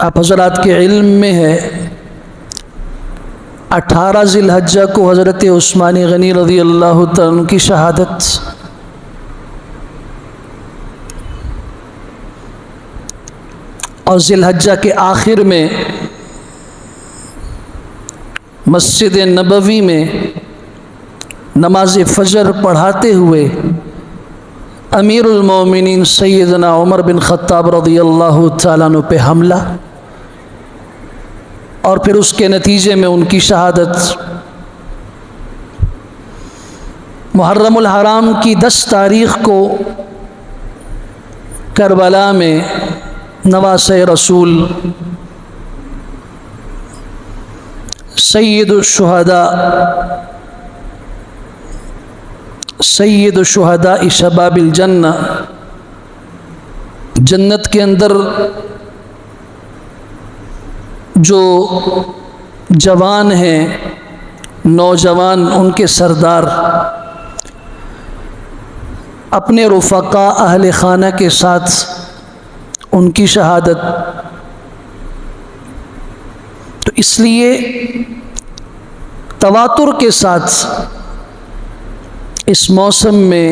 آپ حضرات کے علم میں ہے 18 ذی الحجہ کو حضرت عثمان غنی رضی اللہ تعالیٰ عنہ کی شہادت، اور ذی الحجہ کے آخر میں مسجد نبوی میں نماز فجر پڑھاتے ہوئے امیر المومنین سیدنا عمر بن خطاب رضی اللہ تعالیٰ عنہ پہ حملہ، اور پھر اس کے نتیجے میں ان کی شہادت۔ محرم الحرام کی 10 تاریخ کو کربلا میں نواسہ رسول سید الشہداء شباب الجنہ، جنت کے اندر جو جوان ہیں، نوجوان، ان کے سردار اپنے رفقاء اہل خانہ کے ساتھ ان کی شہادت۔ تو اس لیے تواتر کے ساتھ اس موسم میں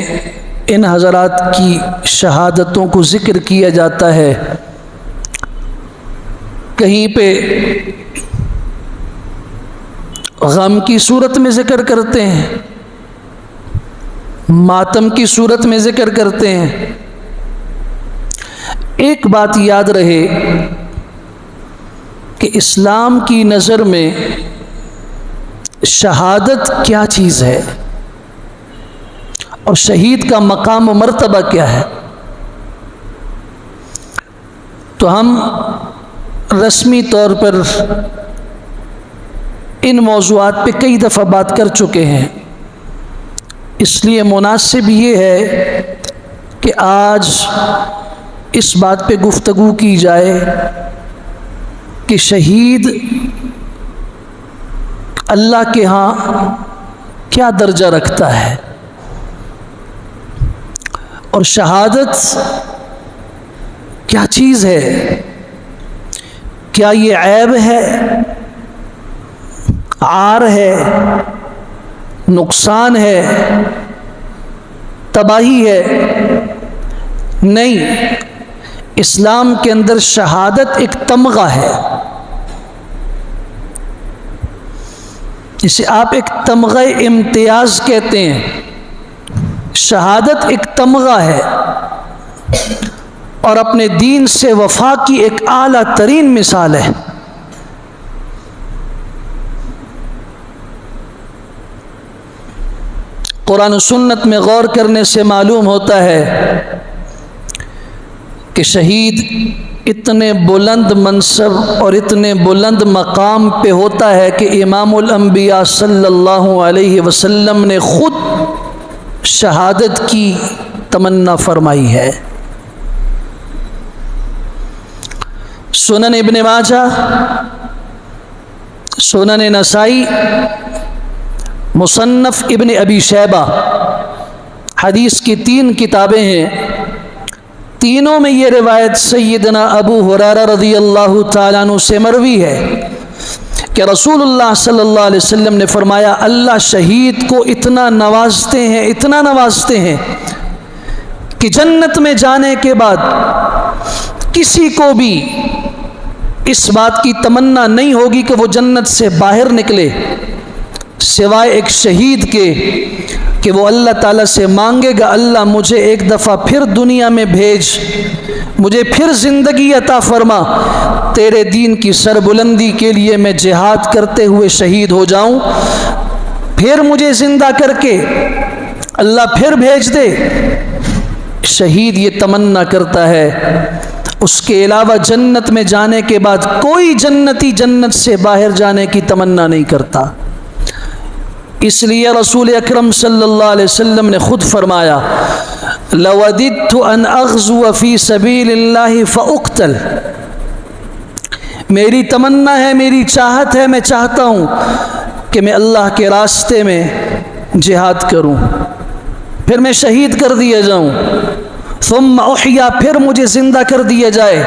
ان حضرات کی شہادتوں کو ذکر کیا جاتا ہے۔ کہیں پہ غم کی صورت میں ذکر کرتے ہیں، ماتم کی صورت میں ذکر کرتے ہیں۔ ایک بات یاد رہے کہ اسلام کی نظر میں شہادت کیا چیز ہے اور شہید کا مقام و مرتبہ کیا ہے۔ تو ہم رسمی طور پر ان موضوعات پہ کئی دفعہ بات کر چکے ہیں، اس لیے مناسب یہ ہے کہ آج اس بات پہ گفتگو کی جائے کہ شہید اللہ کے ہاں کیا درجہ رکھتا ہے، اور شہادت کیا چیز ہے۔ کیا یہ عیب ہے، عار ہے، نقصان ہے، تباہی ہے؟ نہیں، اسلام کے اندر شہادت ایک تمغہ ہے، جسے آپ ایک تمغہ امتیاز کہتے ہیں۔ شہادت ایک تمغہ ہے اور اپنے دین سے وفا کی ایک اعلیٰ ترین مثال ہے۔ قرآن و سنت میں غور کرنے سے معلوم ہوتا ہے کہ شہید اتنے بلند منصب اور اتنے بلند مقام پہ ہوتا ہے کہ امام الانبیاء صلی اللہ علیہ وسلم نے خود شہادت کی تمنا فرمائی ہے۔ سنن ابن ماجہ، سنن نسائی، مصنف ابن ابی شیبہ، حدیث کی 3 کتابیں ہیں، تینوں میں یہ روایت سیدنا ابو ہریرہ رضی اللہ تعالیٰ عنہ سے مروی ہے کہ رسول اللہ صلی اللہ علیہ وسلم نے فرمایا، اللہ شہید کو اتنا نوازتے ہیں، اتنا نوازتے ہیں کہ جنت میں جانے کے بعد کسی کو بھی اس بات کی تمنا نہیں ہوگی کہ وہ جنت سے باہر نکلے، سوائے ایک شہید کے کہ وہ اللہ تعالیٰ سے مانگے گا، اللہ مجھے ایک دفعہ پھر دنیا میں بھیج، مجھے پھر زندگی عطا فرما، تیرے دین کی سربلندی کے لیے میں جہاد کرتے ہوئے شہید ہو جاؤں، پھر مجھے زندہ کر کے اللہ پھر بھیج دے۔ شہید یہ تمنا کرتا ہے، اس کے علاوہ جنت میں جانے کے بعد کوئی جنتی جنت سے باہر جانے کی تمنا نہیں کرتا۔ اس لیے رسول اکرم صلی اللہ علیہ وسلم نے خود فرمایا، لَوَدِدْتُ أَنْ أَغْزُوَ فِي سَبِيلِ اللَّهِ فَأُقْتَلْ، میری تمنا ہے، میری چاہت ہے، میں چاہتا ہوں کہ میں اللہ کے راستے میں جہاد کروں، پھر میں شہید کر دیا جاؤں، ثم احیا، پھر مجھے زندہ کر دیا جائے،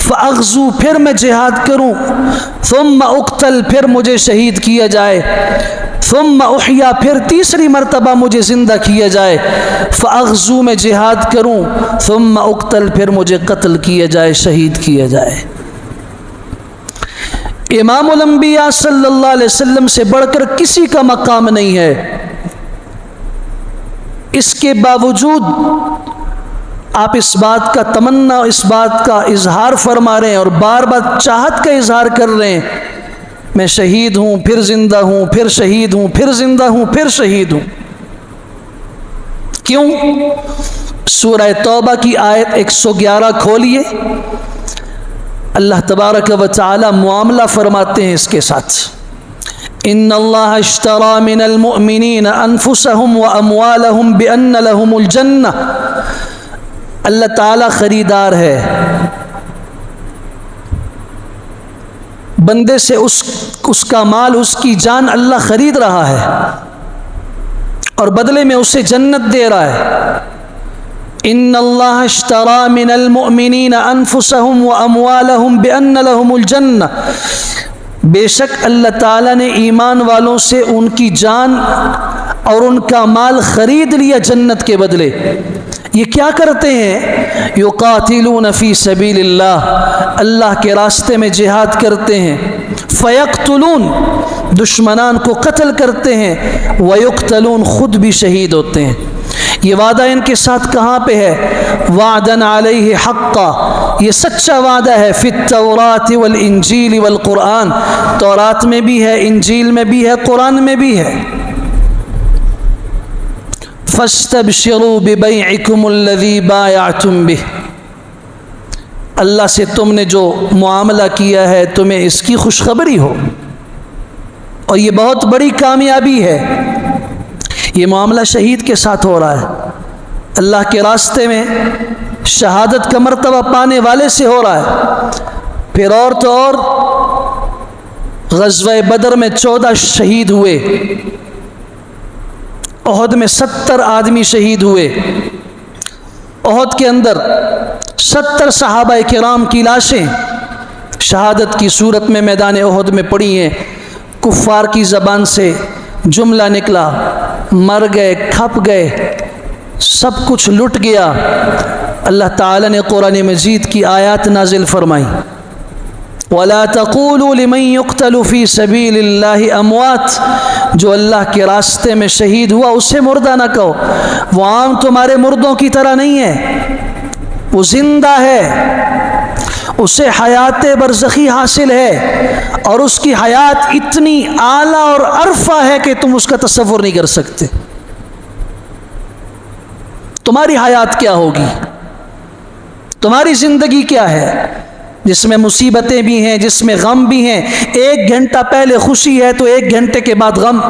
فاغزو پھر میں جہاد کروں، ثم اقتل پھر مجھے شہید کیا جائے، ثم احیا پھر تیسری مرتبہ مجھے زندہ کیا جائے، فاغزو میں جہاد کروں، ثم اقتل پھر مجھے قتل کیا جائے، شہید کیا جائے۔ امام الانبیاء صلی اللہ علیہ وسلم سے بڑھ کر کسی کا مقام نہیں ہے، اس کے باوجود آپ اس بات کا تمنا، اس بات کا اظہار فرما رہے ہیں اور بار بار چاہت کا اظہار کر رہے ہیں، میں شہید ہوں، پھر زندہ ہوں، پھر شہید ہوں، پھر زندہ ہوں، پھر شہید ہوں۔ کیوں؟ سورہ توبہ کی آیت 111 کھولیے، اللہ تبارک و تعالی معاملہ فرماتے ہیں اس کے ساتھ، ان اللہ اشترى من المؤمنین انفسهم واموالهم بان لهم الجنہ، اللہ تعالی خریدار ہے، بندے سے اس کا مال، اس کی جان اللہ خرید رہا ہے اور بدلے میں اسے جنت دے رہا ہے۔ ان اللہ اشترى من المؤمنین انفسهم واموالهم بان لهم الجنہ، بے شک اللہ تعالیٰ نے ایمان والوں سے ان کی جان اور ان کا مال خرید لیا جنت کے بدلے۔ یہ کیا کرتے ہیں؟ یقاتلون فی سبیل اللہ، اللہ کے راستے میں جہاد کرتے ہیں، فیقتلون دشمنان کو قتل کرتے ہیں، ویقتلون خود بھی شہید ہوتے ہیں۔ یہ وعدہ ان کے ساتھ کہاں پہ ہے؟ وعدن علیہ حقا، یہ سچا وعدہ ہے، فی التوراۃ والانجیل والقرآن، تورات میں بھی ہے، انجیل میں بھی ہے، قرآن میں بھی ہے۔ فاستبشروا ببیعکم الذی بایعتم بہ، اللہ سے تم نے جو معاملہ کیا ہے تمہیں اس کی خوشخبری ہو، اور یہ بہت بڑی کامیابی ہے۔ یہ معاملہ شہید کے ساتھ ہو رہا ہے، اللہ کے راستے میں شہادت کا مرتبہ پانے والے سے ہو رہا ہے۔ پھر اور تو اور غزوہ بدر میں 14 شہید ہوئے، احد میں 70 آدمی شہید ہوئے، احد کے اندر 70 صحابہ کرام کی لاشیں شہادت کی صورت میں میدان احد میں پڑی ہیں۔ کفار کی زبان سے جملہ نکلا، مر گئے، کھپ گئے، سب کچھ لٹ گیا۔ اللہ تعالی نے قرآن مجید کی آیات نازل فرمائی، وَلَا تَقُولُوا لِمَنْ يُقْتَلُ فِي سَبِيلِ اللَّهِ أَمْوَاتٍ، جو اللہ کے راستے میں شہید ہوا اسے مردہ نہ کہو، وہ عام تمہارے مردوں کی طرح نہیں ہے، وہ زندہ ہے، اسے حیات برزخی حاصل ہے، اور اس کی حیات اتنی اعلیٰ اور عرفہ ہے کہ تم اس کا تصور نہیں کر سکتے۔ تمہاری حیات کیا ہوگی؟ تمہاری زندگی کیا ہے جس میں مصیبتیں بھی ہیں، جس میں غم بھی ہیں؟ 1 گھنٹہ پہلے خوشی ہے تو 1 گھنٹے کے بعد غم۔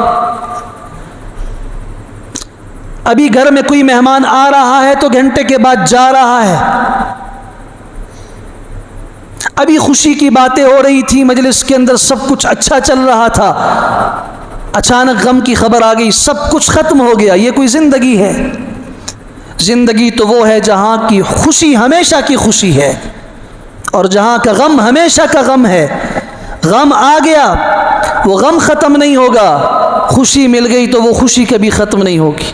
ابھی گھر میں کوئی مہمان آ رہا ہے تو گھنٹے کے بعد جا رہا ہے۔ ابھی خوشی کی باتیں ہو رہی تھی، مجلس کے اندر سب کچھ اچھا چل رہا تھا، اچانک غم کی خبر آ گئی، سب کچھ ختم ہو گیا۔ یہ کوئی زندگی ہے؟ زندگی تو وہ ہے جہاں کی خوشی ہمیشہ کی خوشی ہے اور جہاں کا غم ہمیشہ کا غم ہے۔ غم آ گیا وہ غم ختم نہیں ہوگا، خوشی مل گئی تو وہ خوشی کبھی ختم نہیں ہوگی۔